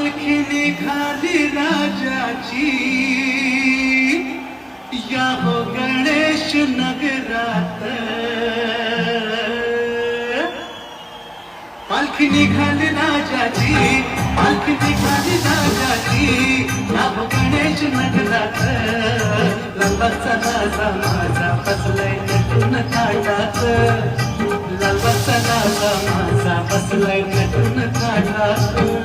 पालखी निघाली राजाची, या हो गणेश नगरात. पालखी निघाली राजाची, पालखी निघाली राजाची, या हो गणेश नगरात. लालबागचा राजा माझा बसलाय नटून थाटात. लालबागचा राजा माझा बसलाय नटून थाटात.